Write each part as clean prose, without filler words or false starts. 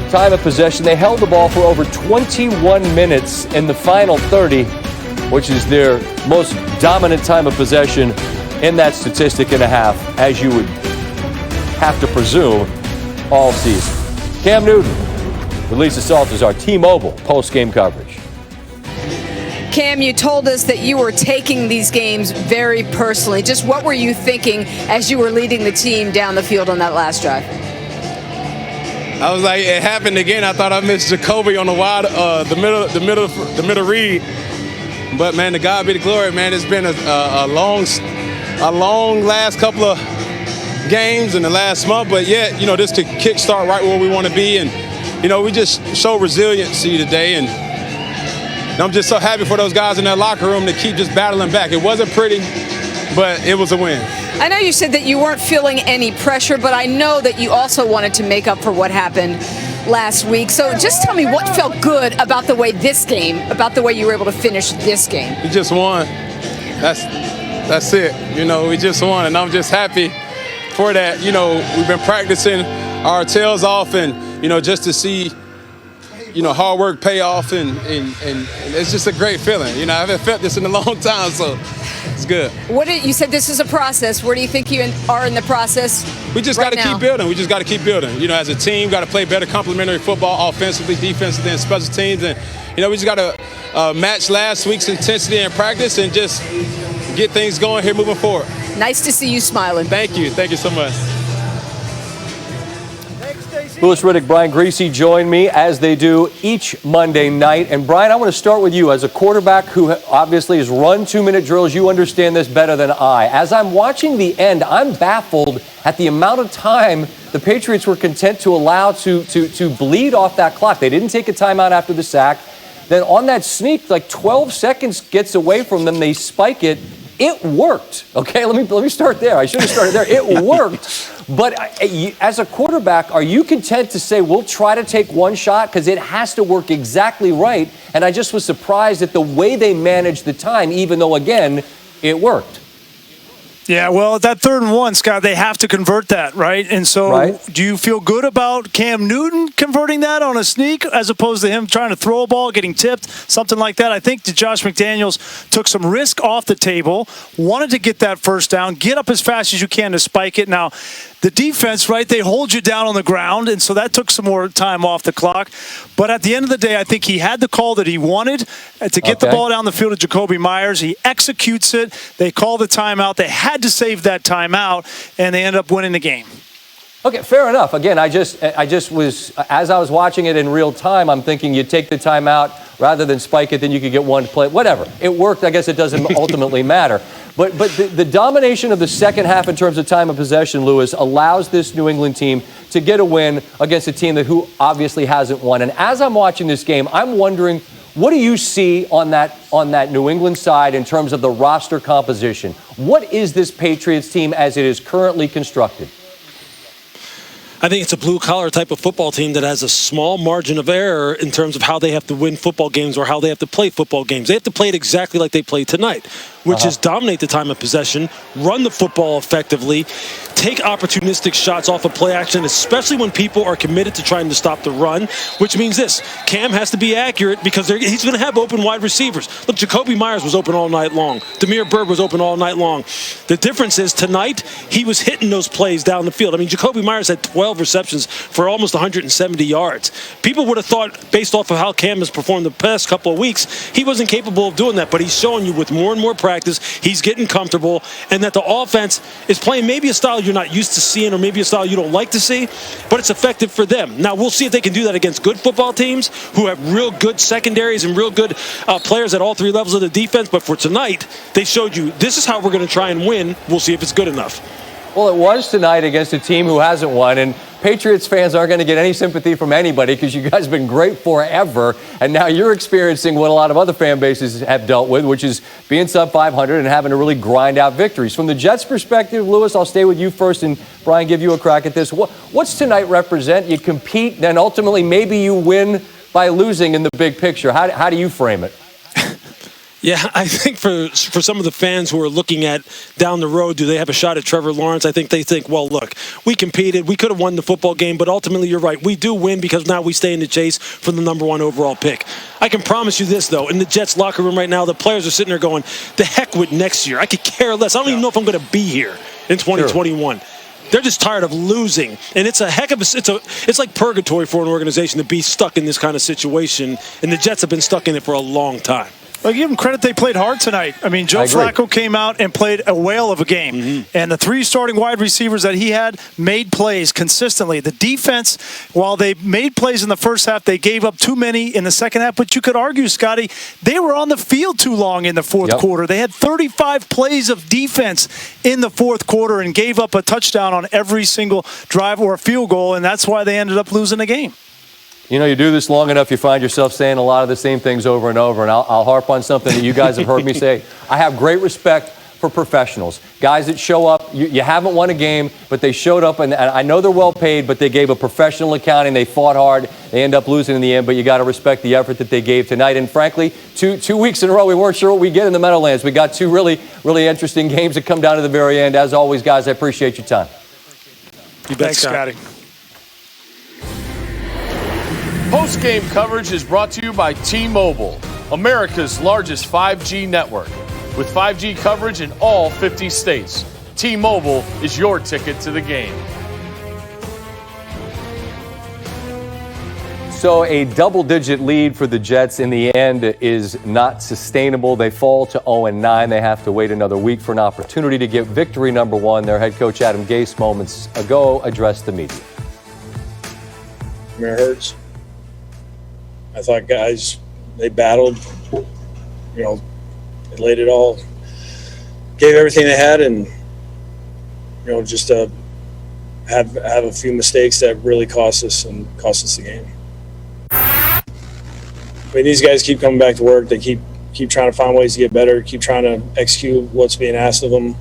time of possession. They held the ball for over 21 minutes in the final 30, which is their most dominant time of possession in that statistic and a half, as you would have to presume, all season. Cam Newton with Lisa Salters, our T-Mobile post-game coverage. Cam, you told us that you were taking these games very personally. Just what were you thinking as you were leading the team down the field on that last drive? I was like, it happened again. I thought I missed Jacoby on the wide, the middle read. But man, to God be the glory, man. It's been a long last couple of games in the last month. But yet, this could kickstart right where we want to be, and we just show resiliency today. And I'm just so happy for those guys in that locker room to keep just battling back. It wasn't pretty, but it was a win. I know you said that you weren't feeling any pressure, but I know that you also wanted to make up for what happened last week. So just tell me what felt good about the way about the way you were able to finish this game. We just won. That's it. We just won, and I'm just happy for that. We've been practicing our tails off, and just to see hard work pay off, and it's just a great feeling. I haven't felt this in a long time, so it's good. You said this is a process. Where do you think you are in the process? We just got to keep building. We just got to keep building. As a team, got to play better complementary football, offensively, defensively, and special teams. And we just got to match last week's intensity in practice and just get things going here moving forward. Nice to see you smiling. Thank you. Thank you so much. Louis Riddick, Brian Griese join me as they do each Monday night. And Brian, I want to start with you. As a quarterback who obviously has run 2-minute drills, you understand this better than I. As I'm watching the end, I'm baffled at the amount of time the Patriots were content to allow to bleed off that clock. They didn't take a timeout after the sack. Then on that sneak, like 12 seconds gets away from them. They spike it. It worked. Okay, let me start there. I should have started there. It worked. But as a quarterback, are you content to say, we'll try to take one shot because it has to work exactly right? And I just was surprised at the way they managed the time, even though, again, it worked. Yeah, well, at that 3rd and 1, Scott, they have to convert that, right? And so do you feel good about Cam Newton converting that on a sneak as opposed to him trying to throw a ball, getting tipped, something like that? I think that Josh McDaniels took some risk off the table, wanted to get that first down, get up as fast as you can to spike it. Now, the defense, right, they hold you down on the ground, and so that took some more time off the clock. But at the end of the day, I think he had the call that he wanted to get the ball down the field to Jacoby Myers. He executes it. They call the timeout. They had to save that timeout, and they end up winning the game. Okay, fair enough. Again, I just was, as I was watching it in real time, I'm thinking you take the timeout rather than spike it, then you could get one play. Whatever. It worked. I guess it doesn't ultimately matter. But the domination of the second half in terms of time of possession, Lewis, allows this New England team to get a win against a team who obviously hasn't won. And as I'm watching this game, I'm wondering, what do you see on that New England side in terms of the roster composition? What is this Patriots team as it is currently constructed? I think it's a blue-collar type of football team that has a small margin of error in terms of how they have to win football games or how they have to play football games. They have to play it exactly like they played tonight, which is dominate the time of possession, run the football effectively, take opportunistic shots off of play action, especially when people are committed to trying to stop the run, which means this. Cam has to be accurate because he's going to have open wide receivers. Look, Jacoby Myers was open all night long. Damiere Byrd was open all night long. The difference is tonight he was hitting those plays down the field. I mean, Jacoby Myers had 12 receptions for almost 170 yards. People would have thought, based off of how Cam has performed the past couple of weeks, he wasn't capable of doing that, but he's showing you with more and more practice, he's getting comfortable, and that the offense is playing maybe a style you're not used to seeing or maybe a style you don't like to see, but it's effective for them. Now, we'll see if they can do that against good football teams who have real good secondaries and real good players at all 3 levels of the defense, but for tonight, they showed you this is how we're going to try and win. We'll see if it's good enough. Well, it was tonight against a team who hasn't won, and Patriots fans aren't going to get any sympathy from anybody because you guys have been great forever, and now you're experiencing what a lot of other fan bases have dealt with, which is being sub 500 and having to really grind out victories. From the Jets' perspective, Lewis, I'll stay with you first, and Brian, give you a crack at this. What's tonight represent? You compete, then ultimately maybe you win by losing in the big picture. How do you frame it? Yeah, I think for some of the fans who are looking at down the road, do they have a shot at Trevor Lawrence? I think they think, well, look, we competed. We could have won the football game, but ultimately you're right. We do win because now we stay in the chase for the number 1 overall pick. I can promise you this, though. In the Jets locker room right now, the players are sitting there going, the heck with next year. I could care less. I don't even know if I'm going to be here in 2021. Sure. They're just tired of losing, and it's a heck of it's like purgatory for an organization to be stuck in this kind of situation, and the Jets have been stuck in it for a long time. Well, give them credit. They played hard tonight. I mean, Joe Flacco came out and played a whale of a game. And the 3 starting wide receivers that he had made plays consistently. The defense, while they made plays in the first half, they gave up too many in the second half. But you could argue, Scotty, they were on the field too long in the fourth quarter. They had 35 plays of defense in the fourth quarter and gave up a touchdown on every single drive or a field goal, and that's why they ended up losing the game. You know, you do this long enough, you find yourself saying a lot of the same things over and over, and I'll harp on something that you guys have heard me say. I have great respect for professionals, guys that show up. You haven't won a game, but they showed up, and I know they're well paid, but they gave a professional accounting. They fought hard. They end up losing in the end, but you got to respect the effort that they gave tonight. And frankly, two weeks in a row, we weren't sure what we get in the Meadowlands. We got 2 really, really interesting games that come down to the very end. As always, guys, I appreciate your time. Thanks, Scotty. Post-game coverage is brought to you by T-Mobile, America's largest 5G network. With 5G coverage in all 50 states, T-Mobile is your ticket to the game. So a double-digit lead for the Jets in the end is not sustainable. They fall to 0-9. They have to wait another week for an opportunity to get victory number 1. Their head coach Adam Gase moments ago addressed the media. I mean, it hurts. I thought guys, they battled, they laid it all, gave everything they had, and, just have a few mistakes that really cost us the game. I mean, these guys keep coming back to work. They keep trying to find ways to get better, keep trying to execute what's being asked of them.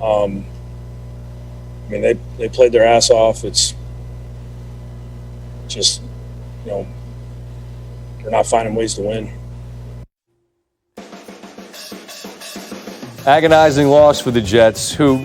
I mean, they played their ass off. It's just, they're not finding ways to win. Agonizing loss for the Jets, who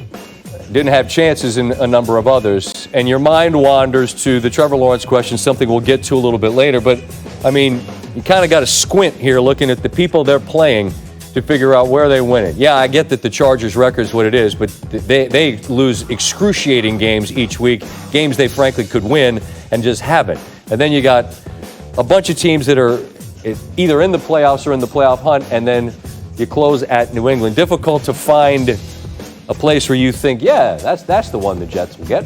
didn't have chances in a number of others. And your mind wanders to the Trevor Lawrence question, something we'll get to a little bit later. But, I mean, you kind of got to squint here looking at the people they're playing to figure out where they win it. Yeah, I get that the Chargers' record is what it is, but they lose excruciating games each week, games they frankly could win and just haven't. And then you got a bunch of teams that are either in the playoffs or in the playoff hunt, and then you close at New England. Difficult to find a place where you think, yeah, that's the one the Jets will get.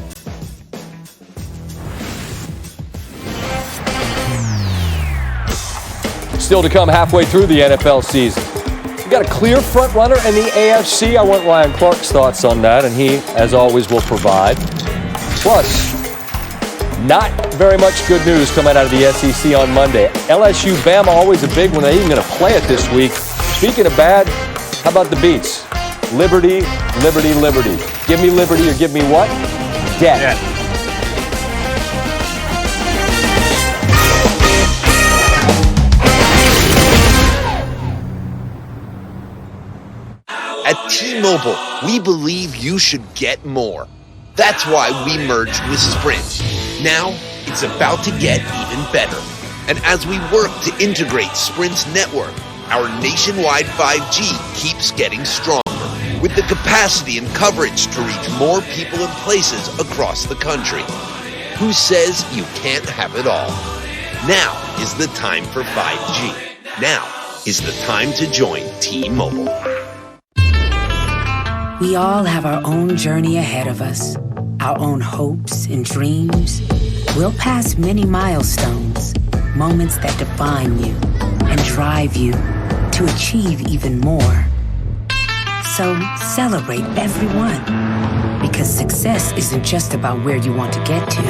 Still to come halfway through the NFL season. We got a clear front runner in the AFC. I want Ryan Clark's thoughts on that, and he, as always, will provide. Plus, not very much good news coming out of the SEC on Monday. LSU, Bama, always a big one. They're even going to play it this week. Speaking of bad, how about the beats? Liberty, liberty, liberty. Give me liberty or give me what? Debt. At T-Mobile, we believe you should get more. That's why we merged with Sprint. Now, it's about to get even better. And as we work to integrate Sprint's network, our nationwide 5G keeps getting stronger, with the capacity and coverage to reach more people and places across the country. Who says you can't have it all? Now is the time for 5G. Now is the time to join T-Mobile. We all have our own journey ahead of us, our own hopes and dreams. We'll pass many milestones, moments that define you and drive you to achieve even more. So celebrate every one, because success isn't just about where you want to get to.